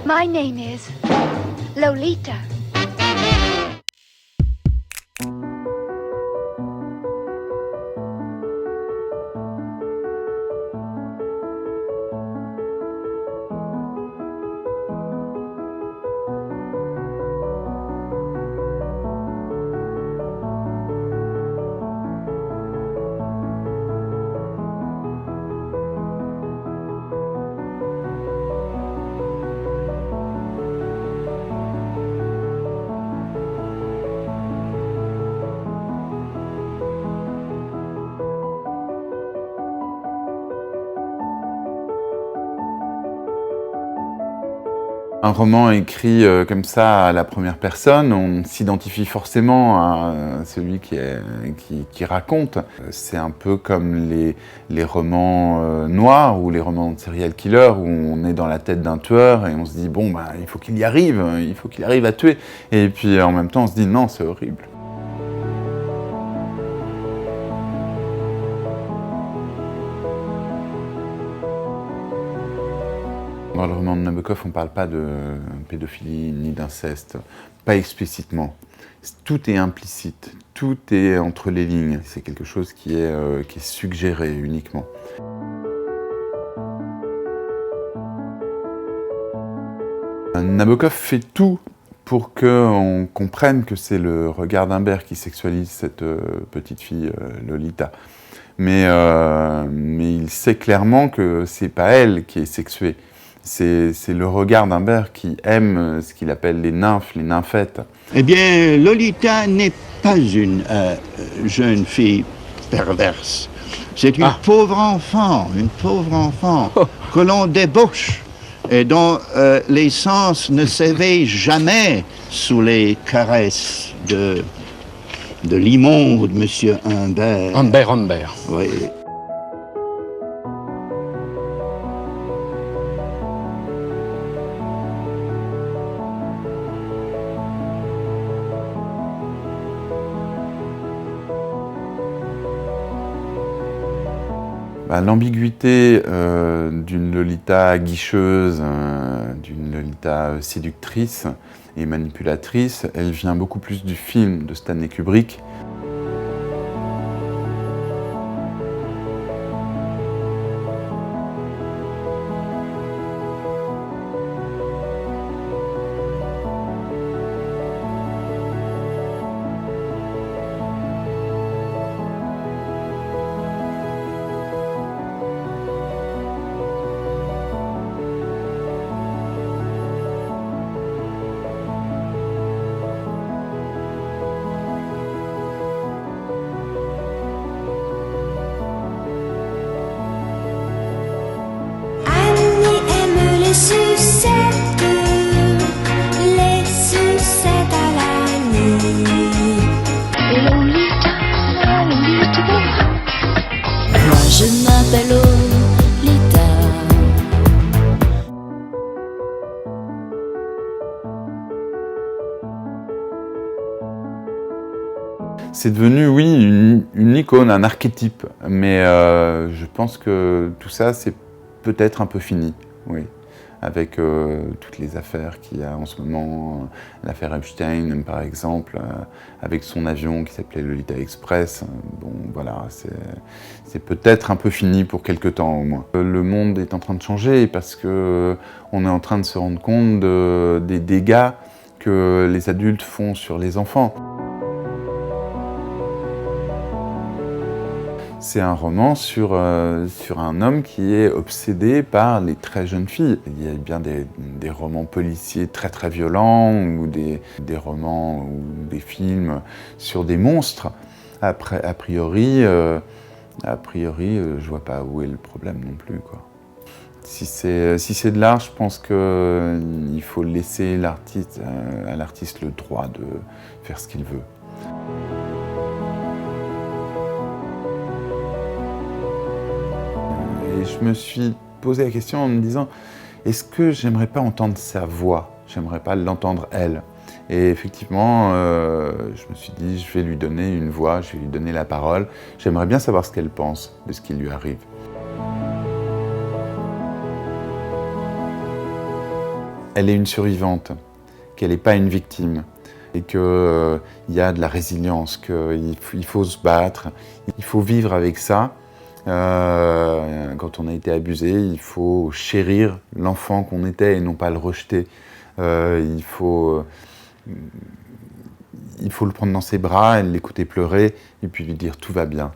My name is Lolita. Un roman écrit comme ça à la première personne, on s'identifie forcément à celui qui raconte. C'est un peu comme les romans noirs ou les romans de serial killer où on est dans la tête d'un tueur et on se dit bon bah il faut qu'il arrive à tuer. Et puis en même temps on se dit non, c'est horrible. Dans le roman de Nabokov, on ne parle pas de pédophilie ni d'inceste, pas explicitement. Tout est implicite, tout est entre les lignes. C'est quelque chose qui est suggéré uniquement. Nabokov fait tout pour qu'on comprenne que c'est le regard d'Humbert qui sexualise cette petite fille Lolita. Mais il sait clairement que c'est pas elle qui est sexuée. C'est le regard d'Humbert qui aime ce qu'il appelle les nymphes, les nymphètes. Eh bien, Lolita n'est pas une jeune fille perverse. C'est une pauvre enfant que l'on débauche et dont les sens ne s'éveillent jamais sous les caresses de l'immonde Monsieur Humbert. Humbert. Oui. L'ambiguïté d'une Lolita guicheuse, d'une Lolita séductrice et manipulatrice, elle vient beaucoup plus du film de Stanley Kubrick. Les sucettes à la nuit. Lolita, Lolita. Moi je m'appelle Lolita. C'est devenu, oui, une icône, un archétype, mais je pense que tout ça, c'est peut-être un peu fini, oui. Avec toutes les affaires qu'il y a en ce moment, l'affaire Epstein par exemple, avec son avion qui s'appelait Lolita Express. Bon voilà, c'est peut-être un peu fini pour quelque temps au moins. Le monde est en train de changer parce qu'on est en train de se rendre compte des dégâts que les adultes font sur les enfants. C'est un roman sur un homme qui est obsédé par les très jeunes filles. Il y a bien des romans policiers très très violents ou des romans ou des films sur des monstres. A priori, je vois pas où est le problème non plus, quoi. Si c'est de l'art, je pense qu'il faut laisser à l'artiste le droit de faire ce qu'il veut. Et je me suis posé la question en me disant, est-ce que j'aimerais pas entendre sa voix? J'aimerais pas l'entendre elle. Et effectivement, je me suis dit, je vais lui donner une voix, je vais lui donner la parole. J'aimerais bien savoir ce qu'elle pense de ce qui lui arrive. elle est une survivante, qu'elle n'est pas une victime, et qu'il y a de la résilience, qu'il faut se battre, il faut vivre avec ça. Quand on a été abusé, il faut chérir l'enfant qu'on était et non pas le rejeter. Il faut le prendre dans ses bras, l'écouter pleurer et puis lui dire tout va bien.